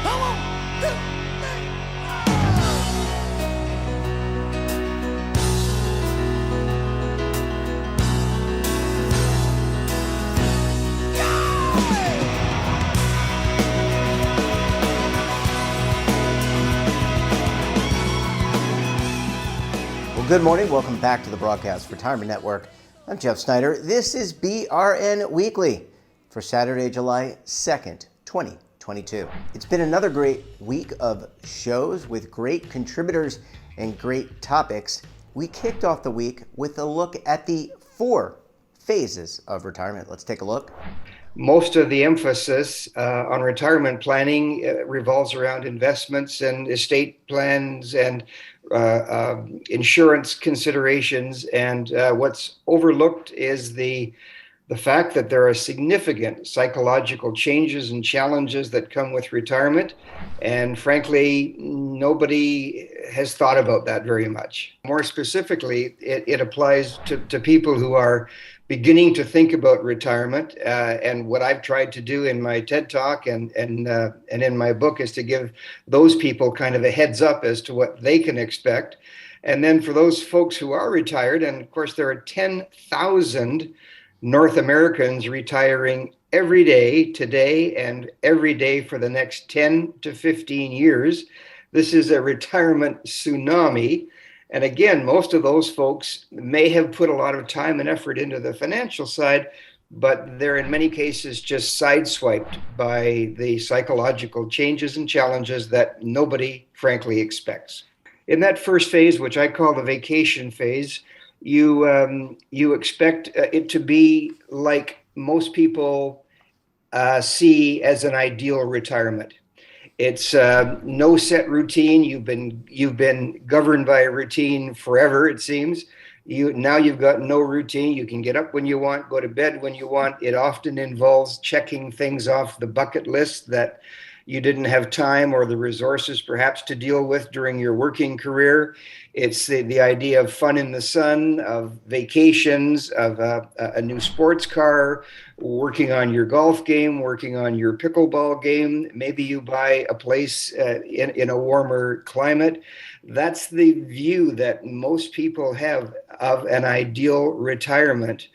Come on, 2, 3. Well, good morning. Welcome back to the Broadcast Retirement Network. I'm Jeff Snyder. This is BRN Weekly for Saturday, July 2nd, 2022. It's been another great week of shows with great contributors and great topics. We kicked off the week with a look at the 4 phases of retirement. Let's take a look. Most of the emphasis on retirement planning revolves around investments and estate plans and insurance considerations. And what's overlooked is the fact that there are significant psychological changes and challenges that come with retirement. And frankly, nobody has thought about that very much. More specifically, it applies to people who are beginning to think about retirement. And what I've tried to do in my TED Talk and in my book is to give those people kind of a heads up as to what they can expect. And then for those folks who are retired, and of course there are 10,000 North Americans retiring every day today and every day for the next 10 to 15 years. This is a retirement tsunami. And again, most of those folks may have put a lot of time and effort into the financial side, but they're in many cases just sideswiped by the psychological changes and challenges that nobody, frankly, expects. In that first phase, which I call the vacation phase, you expect it to be like most people see as an ideal retirement. It's no set routine. You've been governed by a routine forever, it seems. Now you've got no routine. You can get up when you want, go to bed when you want. It often involves checking things off the bucket list that you didn't have time or the resources perhaps to deal with during your working career. It's the idea of fun in the sun, of vacations, of a new sports car, working on your golf game, working on your pickleball game. Maybe you buy a place in a warmer climate. That's the view that most people have of an ideal retirement.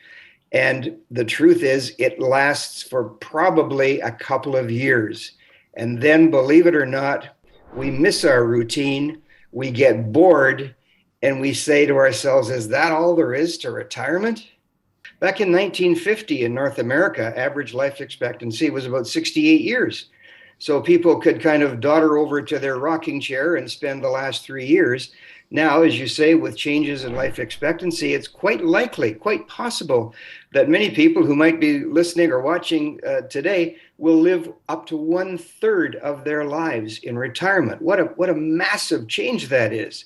And the truth is, it lasts for probably a couple of years. And then, believe it or not, we miss our routine, we get bored, and we say to ourselves, is that all there is to retirement? Back in 1950 in North America, average life expectancy was about 68 years. So people could kind of dawdle over to their rocking chair and spend the last 3 years. Now, as you say, with changes in life expectancy, it's quite likely, quite possible that many people who might be listening or watching today will live up to 1/3 of their lives in retirement. What a massive change that is.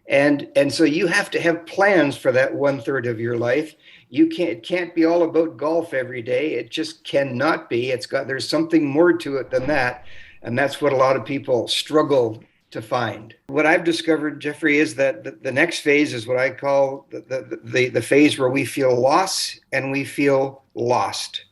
And so you have to have plans for that 1/3 of your life. It can't be all about golf every day. It just cannot be. There's something more to it than that. And that's what a lot of people struggle to find. What I've discovered, Jeffrey, is that the next phase is what I call the phase where we feel loss and we feel lost.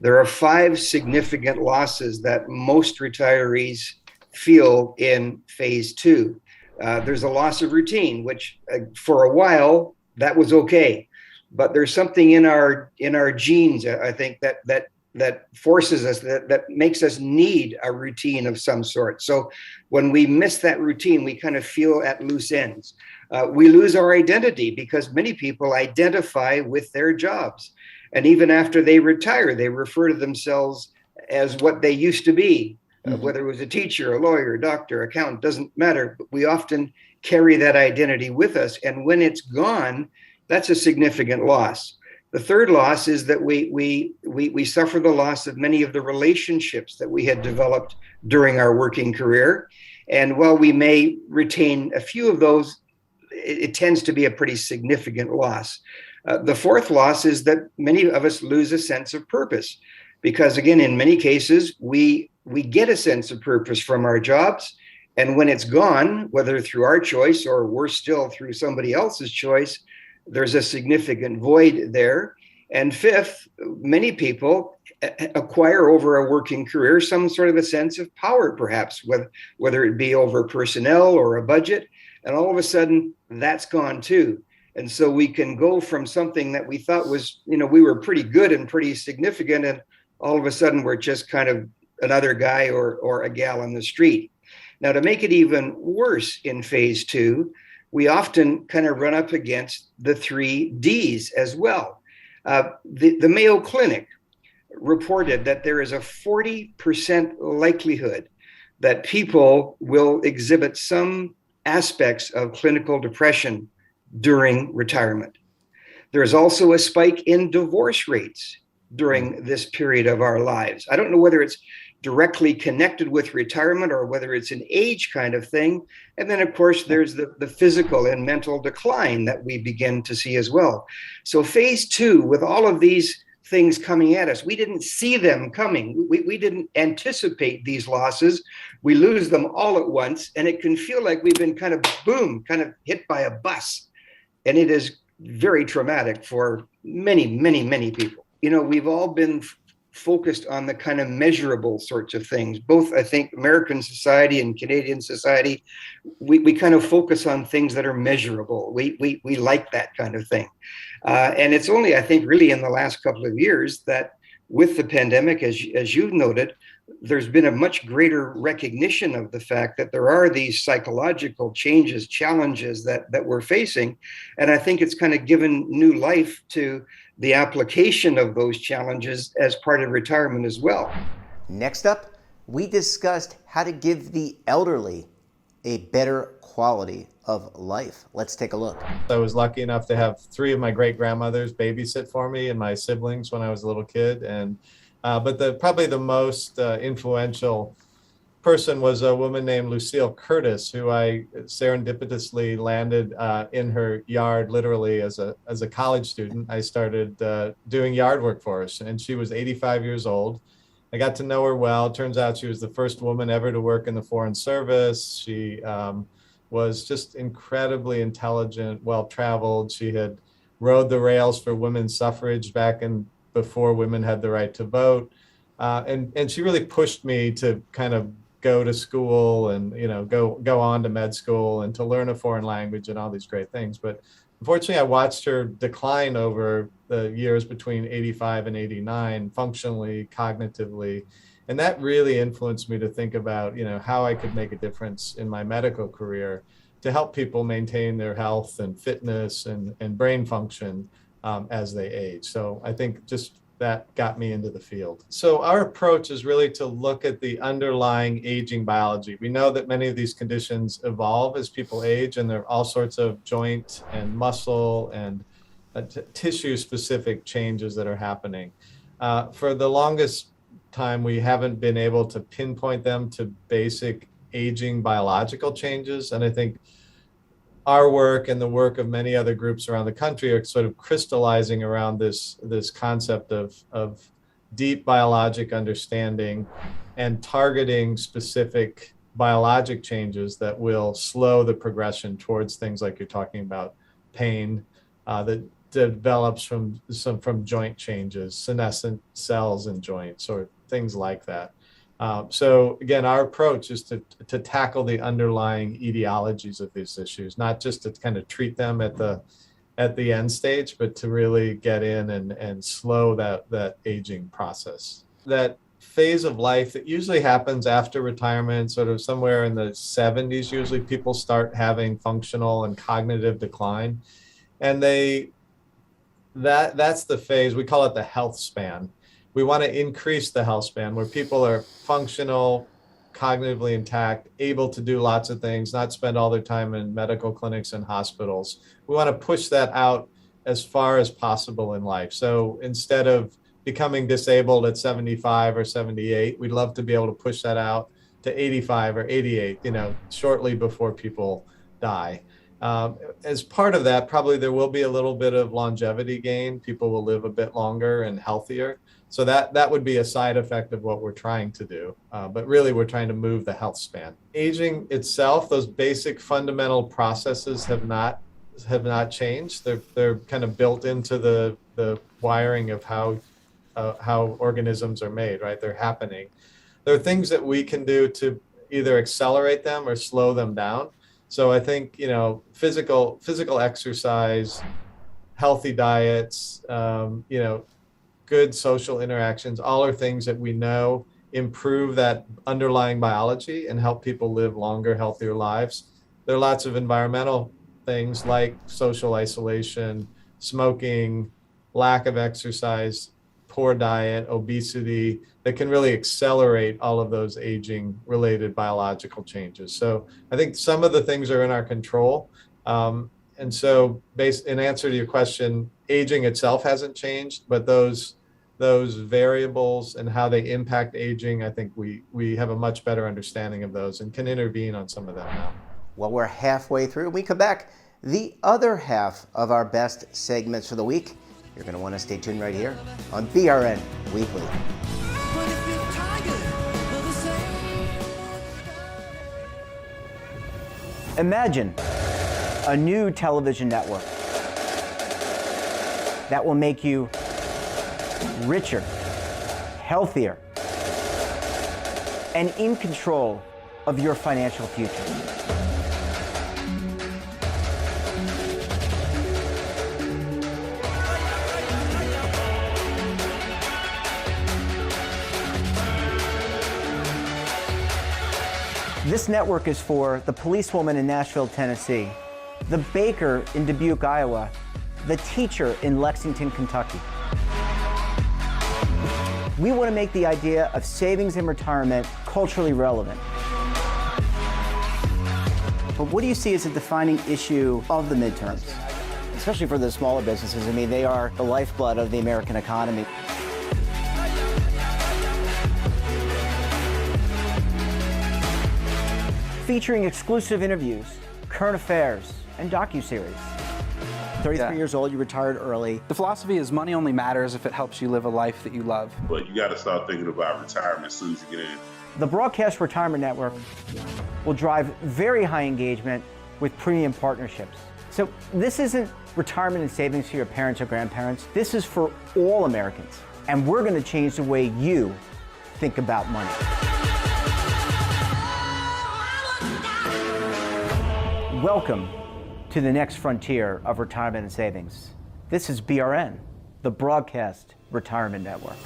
There are 5 significant losses that most retirees feel in phase 2. There's a loss of routine, which for a while that was okay, but there's something in our genes, I think, that forces us, that makes us need a routine of some sort. So when we miss that routine, we kind of feel at loose ends. We lose our identity because many people identify with their jobs. And even after they retire, they refer to themselves as what they used to be, whether it was a teacher, a lawyer, doctor, accountant, doesn't matter. But we often carry that identity with us. And when it's gone, that's a significant loss. The third loss is that we suffer the loss of many of the relationships that we had developed during our working career. And while we may retain a few of those, it tends to be a pretty significant loss. The fourth loss is that many of us lose a sense of purpose because, again, in many cases, we get a sense of purpose from our jobs. And when it's gone, whether through our choice or worse still through somebody else's choice, there's a significant void there. And fifth, many people acquire over a working career some sort of a sense of power, perhaps, whether it be over personnel or a budget. And all of a sudden, that's gone too. And so we can go from something that we thought was, we were pretty good and pretty significant, and all of a sudden we're just kind of another guy or a gal on the street. Now, to make it even worse in phase two, we often kind of run up against the 3Ds as well. The Mayo Clinic reported that there is a 40% likelihood that people will exhibit some aspects of clinical depression during retirement. There is also a spike in divorce rates during this period of our lives. I don't know whether it's directly connected with retirement or whether it's an age kind of thing. And then, of course, there's the physical and mental decline that we begin to see as well. So phase two, with all of these things coming at us, we didn't see them coming. We didn't anticipate these losses. We lose them all at once, and it can feel like we've been kind of hit by a bus. And it is very traumatic for many, many, many people. We've all been focused on the kind of measurable sorts of things. Both, I think, American society and Canadian society, we kind of focus on things that are measurable. We like that kind of thing. And it's only, I think, really in the last couple of years that with the pandemic, as you noted, there's been a much greater recognition of the fact that there are these psychological changes, challenges that we're facing. And I think it's kind of given new life to the application of those challenges as part of retirement as well. Next up, we discussed how to give the elderly a better quality of life. Let's take a look. I was lucky enough to have 3 of my great-grandmothers babysit for me and my siblings when I was a little kid. And but probably the most influential person was a woman named Lucille Curtis, who I serendipitously landed in her yard literally as a college student. I started doing yard work for her, and she was 85 years old. I got to know her well. It turns out she was the first woman ever to work in the Foreign Service. She was just incredibly intelligent, well-traveled. She had rode the rails for women's suffrage back before women had the right to vote. And she really pushed me to kind of go to school and, go on to med school and to learn a foreign language and all these great things. But unfortunately, I watched her decline over the years between 85 and 89, functionally, cognitively. And that really influenced me to think about, how I could make a difference in my medical career to help people maintain their health and fitness and brain function as they age. So I think just that got me into the field. So our approach is really to look at the underlying aging biology. We know that many of these conditions evolve as people age, and there are all sorts of joint and muscle and tissue-specific changes that are happening. For the longest time, we haven't been able to pinpoint them to basic aging biological changes, and I think our work and the work of many other groups around the country are sort of crystallizing around this concept of deep biologic understanding and targeting specific biologic changes that will slow the progression towards things like you're talking about, pain that develops from joint changes, senescent cells in joints, or things like that. So again, our approach is to tackle the underlying etiologies of these issues, not just to kind of treat them at the end stage, but to really get in and slow that aging process. That phase of life that usually happens after retirement, sort of somewhere in the 70s, usually people start having functional and cognitive decline. And that's the phase, we call it the health span. We want to increase the health span where people are functional, cognitively intact, able to do lots of things, not spend all their time in medical clinics and hospitals. We want to push that out as far as possible in life. So instead of becoming disabled at 75 or 78, we'd love to be able to push that out to 85 or 88, shortly before people die. As part of that, probably there will be a little bit of longevity gain. People will live a bit longer and healthier. So that would be a side effect of what we're trying to do. But really, we're trying to move the health span. Aging itself, those basic fundamental processes have not have not changed. They're kind of built into the wiring of how organisms are made, right? They're happening. There are things that we can do to either accelerate them or slow them down. So I think, physical exercise, healthy diets, good social interactions, all are things that we know improve that underlying biology and help people live longer, healthier lives. There are lots of environmental things like social isolation, smoking, lack of exercise, poor diet, obesity, that can really accelerate all of those aging related biological changes. So I think some of the things are in our control. And so in answer to your question, aging itself hasn't changed, but those variables and how they impact aging, I think we have a much better understanding of those and can intervene on some of that now. Well, we're halfway through. When we come back, the other half of our best segments for the week. You're going to want to stay tuned right here on BRN Weekly. But if you're tired of the same. Imagine a new television network that will make you richer, healthier, and in control of your financial future. This network is for the policewoman in Nashville, Tennessee, the baker in Dubuque, Iowa, the teacher in Lexington, Kentucky. We want to make the idea of savings and retirement culturally relevant. But what do you see as a defining issue of the midterms? Especially for the smaller businesses. I mean, they are the lifeblood of the American economy. Featuring exclusive interviews, current affairs, and docuseries. 33 years old, you retired early. The philosophy is money only matters if it helps you live a life that you love. But you got to start thinking about retirement as soon as you get in. The Broadcast Retirement Network will drive very high engagement with premium partnerships. So this isn't retirement and savings for your parents or grandparents. This is for all Americans. And we're going to change the way you think about money. Welcome to the next frontier of retirement and savings. This is BRN, the Broadcast Retirement Network.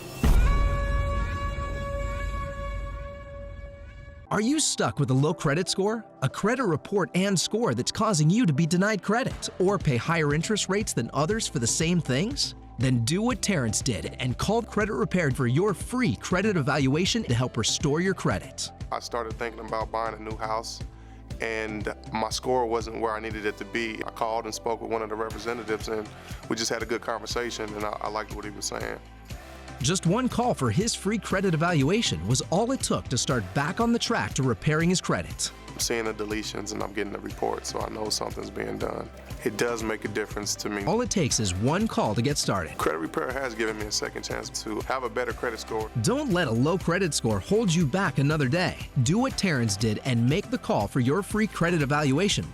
Are you stuck with a low credit score? A credit report and score that's causing you to be denied credit or pay higher interest rates than others for the same things? Then do what Terrence did and call Credit Repaired for your free credit evaluation to help restore your credit. I started thinking about buying a new house, and my score wasn't where I needed it to be. I called and spoke with one of the representatives, and we just had a good conversation, and I liked what he was saying. Just one call for his free credit evaluation was all it took to start back on the track to repairing his credit. I'm seeing the deletions and I'm getting the report, so I know something's being done. It does make a difference to me. All it takes is one call to get started. Credit Repair has given me a second chance to have a better credit score. Don't let a low credit score hold you back another day. Do what Terrence did and make the call for your free credit evaluation.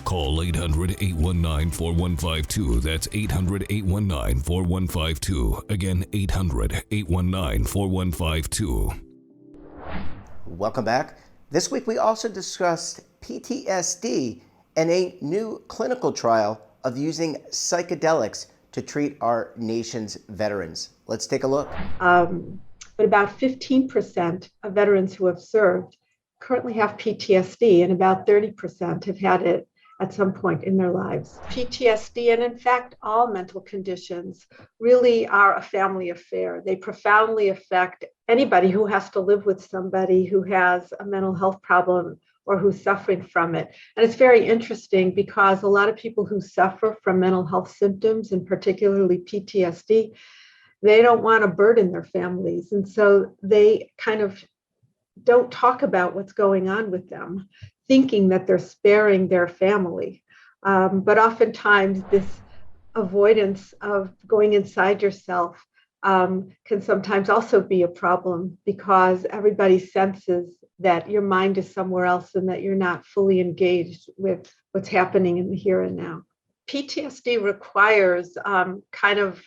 Call 800-819-4152. That's 800-819-4152. Again, 800-819-4152. Welcome back. This week we also discussed PTSD and a new clinical trial of using psychedelics to treat our nation's veterans. Let's take a look. But about 15% of veterans who have served currently have PTSD, and about 30% have had it at some point in their lives. PTSD, and in fact, all mental conditions, really are a family affair. They profoundly affect anybody who has to live with somebody who has a mental health problem or who's suffering from it. And it's very interesting because a lot of people who suffer from mental health symptoms, and particularly PTSD, they don't want to burden their families. And so they kind of don't talk about what's going on with them, thinking that they're sparing their family. But oftentimes this avoidance of going inside yourself can sometimes also be a problem because everybody senses that your mind is somewhere else and that you're not fully engaged with what's happening in the here and now. PTSD requires kind of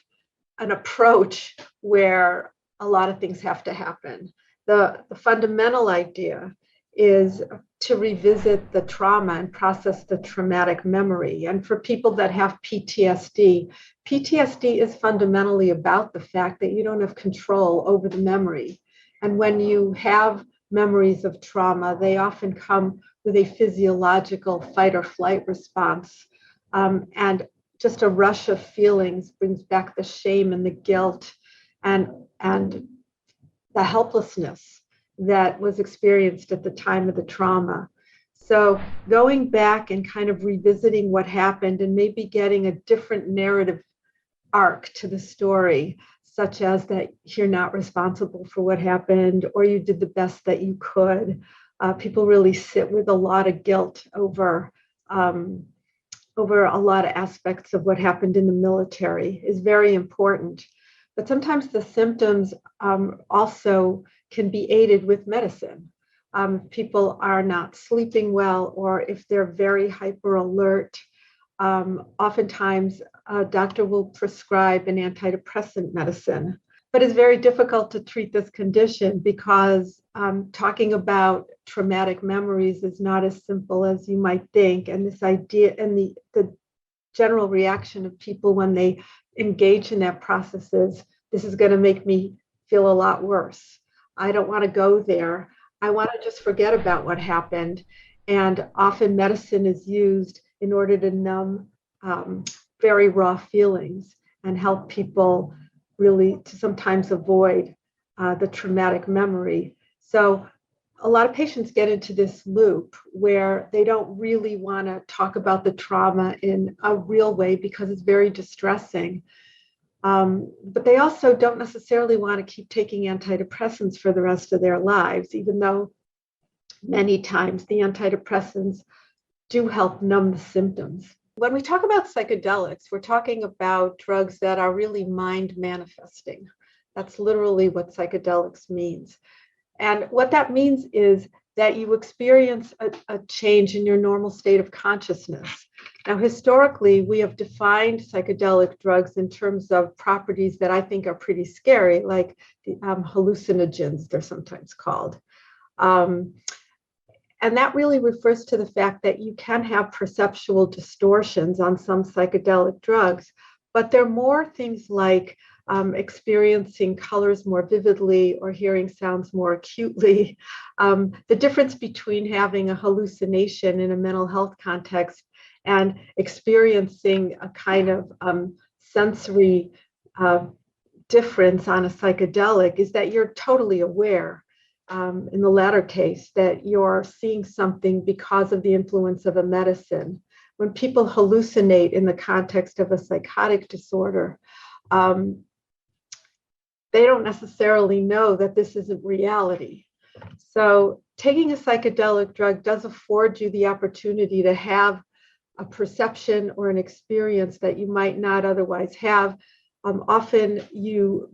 an approach where a lot of things have to happen. The fundamental idea is to revisit the trauma and process the traumatic memory. And for people that have PTSD, PTSD is fundamentally about the fact that you don't have control over the memory. And when you have memories of trauma, they often come with a physiological fight or flight response. And just a rush of feelings brings back the shame and the guilt and the helplessness that was experienced at the time of the trauma. So going back and kind of revisiting what happened and maybe getting a different narrative arc to the story, such as that you're not responsible for what happened or you did the best that you could. People really sit with a lot of guilt over a lot of aspects of what happened in the military is very important. But sometimes the symptoms also can be aided with medicine. People are not sleeping well, or if they're very hyper alert, oftentimes a doctor will prescribe an antidepressant medicine. But it's very difficult to treat this condition because talking about traumatic memories is not as simple as you might think. And this idea and the general reaction of people when they engage in that process is, this is going to make me feel a lot worse. I don't want to go there. I want to just forget about what happened. And often medicine is used in order to numb very raw feelings and help people really to sometimes avoid the traumatic memory. So a lot of patients get into this loop where they don't really want to talk about the trauma in a real way because it's very distressing. But they also don't necessarily want to keep taking antidepressants for the rest of their lives, even though many times the antidepressants do help numb the symptoms. When we talk about psychedelics, we're talking about drugs that are really mind manifesting. That's literally what psychedelics means. And what that means is that you experience a change in your normal state of consciousness. Now, historically, we have defined psychedelic drugs in terms of properties that I think are pretty scary, like the hallucinogens, they're sometimes called. And that really refers to the fact that you can have perceptual distortions on some psychedelic drugs, but they're more things like experiencing colors more vividly or hearing sounds more acutely. The difference between having a hallucination in a mental health context and experiencing a kind of sensory difference on a psychedelic is that you're totally aware. In the latter case, that you're seeing something because of the influence of a medicine. When people hallucinate in the context of a psychotic disorder, they don't necessarily know that this isn't reality. So taking a psychedelic drug does afford you the opportunity to have a perception or an experience that you might not otherwise have. Often you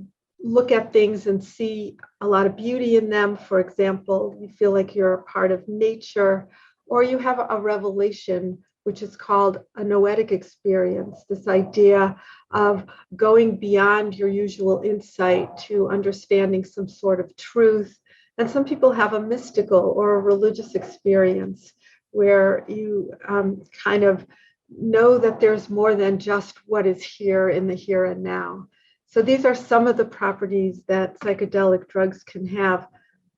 look at things and see a lot of beauty in them. For example, you feel like you're a part of nature, or you have a revelation, which is called a noetic experience, this idea of going beyond your usual insight to understanding some sort of truth. And some people have a mystical or a religious experience where you kind of know that there's more than just what is here in the here and now. So these are some of the properties that psychedelic drugs can have,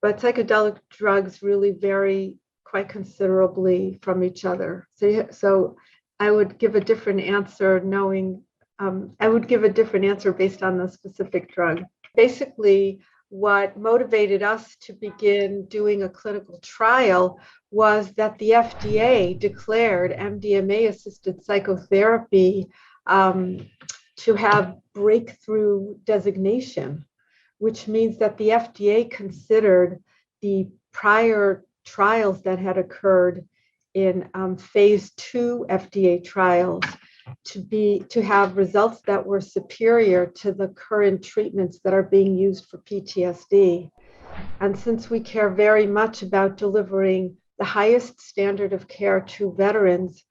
but psychedelic drugs really vary quite considerably from each other. So I would give a different answer based on the specific drug. Basically, what motivated us to begin doing a clinical trial was that the FDA declared MDMA-assisted psychotherapy to have breakthrough designation, which means that the FDA considered the prior trials that had occurred in phase 2 FDA trials to have results that were superior to the current treatments that are being used for PTSD. And since we care very much about delivering the highest standard of care to veterans,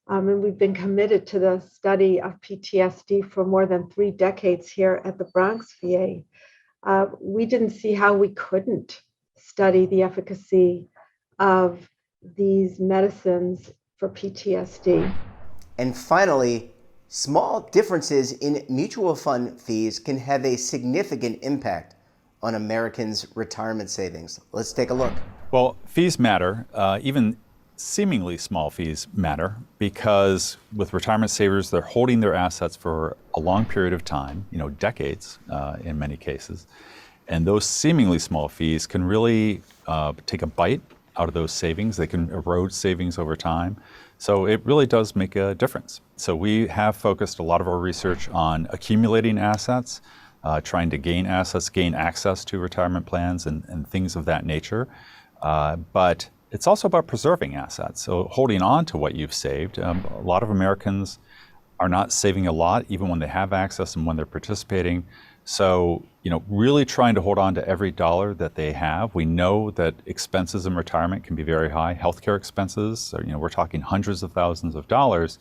and we've been committed to the study of PTSD for more than 3 decades here at the Bronx VA, we didn't see how we couldn't study the efficacy of these medicines for PTSD. And finally, small differences in mutual fund fees can have a significant impact on Americans' retirement savings. Let's take a look. Well, fees matter. Even seemingly small fees matter because with retirement savers, they're holding their assets for a long period of time, decades in many cases. And those seemingly small fees can really take a bite out of those savings. They can erode savings over time. So it really does make a difference. So we have focused a lot of our research on accumulating assets, trying to gain assets, gain access to retirement plans and things of that nature. But it's also about preserving assets. So holding on to what you've saved. A lot of Americans are not saving a lot, even when they have access and when they're participating. So, really trying to hold on to every dollar that they have. We know that expenses in retirement can be very high. Healthcare expenses, we're talking hundreds of thousands of dollars.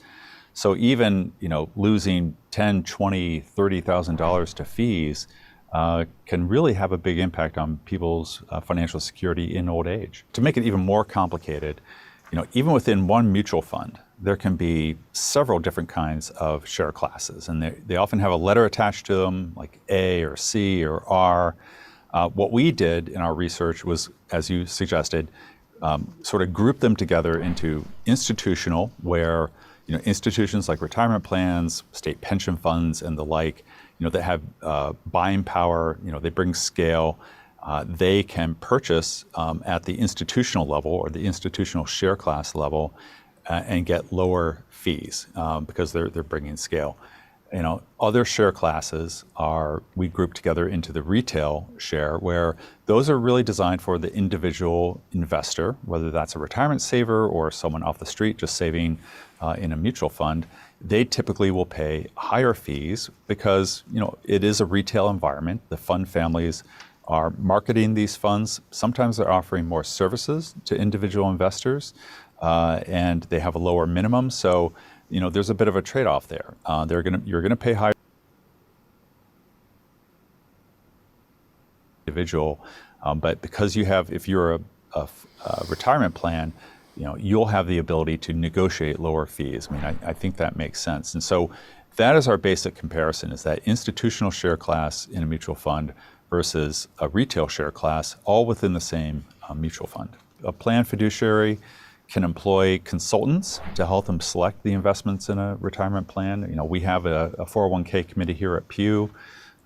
So even, losing $10,000, $20,000, $30,000 to fees can really have a big impact on people's financial security in old age. To make it even more complicated, even within one mutual fund, there can be several different kinds of share classes, and they often have a letter attached to them, like A or C or R. What we did in our research was, as you suggested, sort of group them together into institutional, where institutions like retirement plans, state pension funds, and the like, that have buying power. They bring scale. They can purchase at the institutional level or the institutional share class level and get lower fees because they're bringing scale. Other share classes we group together into the retail share, where those are really designed for the individual investor, whether that's a retirement saver or someone off the street just saving in a mutual fund. They typically will pay higher fees because it is a retail environment. The fund families are marketing these funds. Sometimes they're offering more services to individual investors, and they have a lower minimum. So, there's a bit of a trade-off there. You're gonna pay higher individual, but because if you're a retirement plan, you'll have the ability to negotiate lower fees. I think that makes sense. And so that is our basic comparison: is that institutional share class in a mutual fund versus a retail share class, all within the same mutual fund. A plan fiduciary can employ consultants to help them select the investments in a retirement plan. We have a 401k committee here at Pew,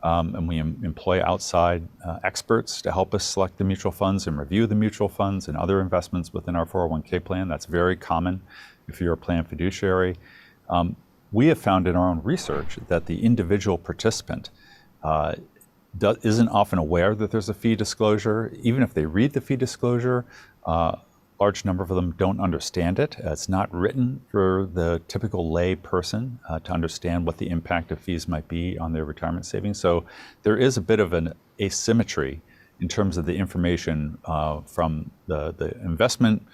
and we employ outside experts to help us select the mutual funds and review the mutual funds and other investments within our 401k plan. That's very common if you're a plan fiduciary. We have found in our own research that the individual participant isn't often aware that there's a fee disclosure. Even if they read the fee disclosure, large number of them don't understand it. It's not written for the typical lay person to understand what the impact of fees might be on their retirement savings. So there is a bit of an asymmetry in terms of the information from the investment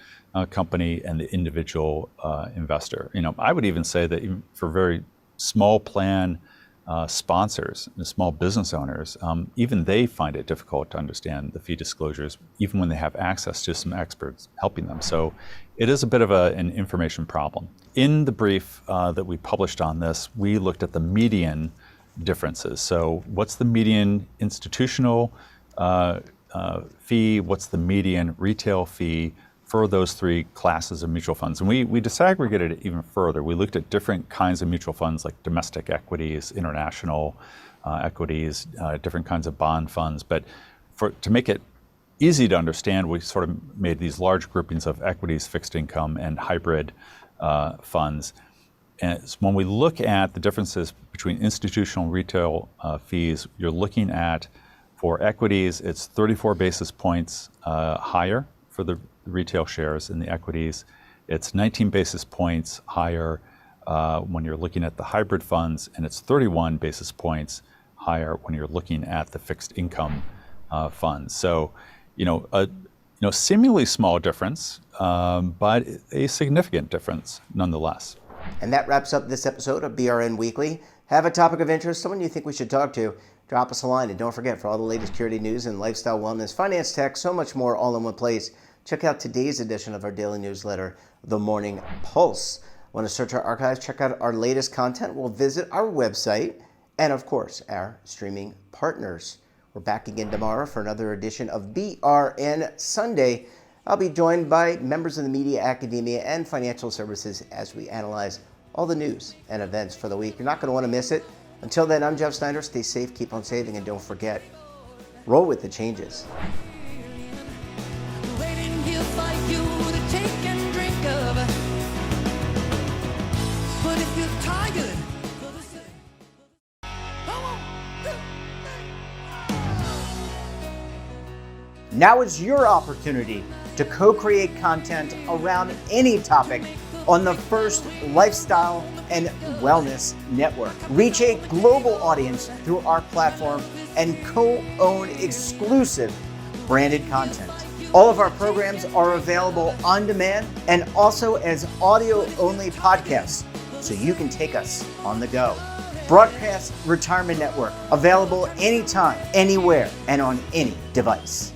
company and the individual investor. I would even say that even for very small plan sponsors, the small business owners, even they find it difficult to understand the fee disclosures, even when they have access to some experts helping them. So it is a bit of an information problem. In the brief that we published on this, we looked at the median differences. So what's the median institutional fee? What's the median retail fee for those three classes of mutual funds? And we disaggregated it even further. We looked at different kinds of mutual funds, like domestic equities, international equities, different kinds of bond funds. But to make it easy to understand, we sort of made these large groupings of equities, fixed income, and hybrid funds. And when we look at the differences between institutional and retail fees, you're looking at, for equities, it's 34 basis points higher for the retail shares in the equities. It's 19 basis points higher when you're looking at the hybrid funds, and it's 31 basis points higher when you're looking at the fixed income funds. So, seemingly small difference, but a significant difference nonetheless. And that wraps up this episode of BRN Weekly. Have a topic of interest, someone you think we should talk to, drop us a line. And don't forget, for all the latest security news and lifestyle, wellness, finance, tech, so much more all in one place, check out today's edition of our daily newsletter, The Morning Pulse. Want to search our archives, check out our latest content? We'll visit our website and, of course, our streaming partners. We're back again tomorrow for another edition of BRN Sunday. I'll be joined by members of the media, academia, and financial services as we analyze all the news and events for the week. You're not going to want to miss it. Until then, I'm Jeff Snyder. Stay safe, keep on saving, and don't forget, roll with the changes. Waiting here for you to take and drink of. But if you're tired, Now is your opportunity to co-create content around any topic on the First Lifestyle and Wellness Network. Reach a global audience through our platform and co-own exclusive branded content. All of our programs are available on demand and also as audio-only podcasts, so you can take us on the go. Broadcast Retirement Network, available anytime, anywhere, and on any device.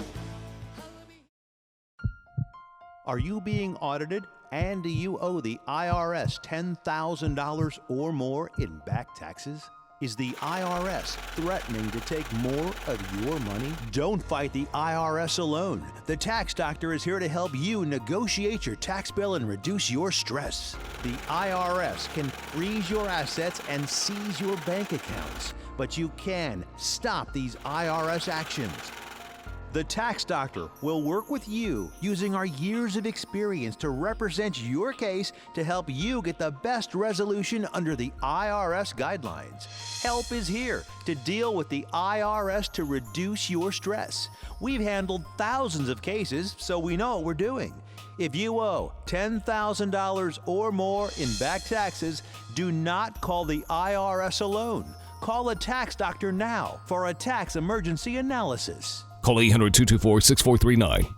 Are you being audited and do you owe the IRS $10,000 or more in back taxes? Is the IRS threatening to take more of your money? Don't fight the IRS alone. The Tax Doctor is here to help you negotiate your tax bill and reduce your stress. The IRS can freeze your assets and seize your bank accounts, but you can stop these IRS actions. The Tax Doctor will work with you using our years of experience to represent your case to help you get the best resolution under the IRS guidelines. Help is here to deal with the IRS to reduce your stress. We've handled thousands of cases, so we know what we're doing. If you owe $10,000 or more in back taxes, do not call the IRS alone. Call a Tax Doctor now for a tax emergency analysis. Call 800-224-6439.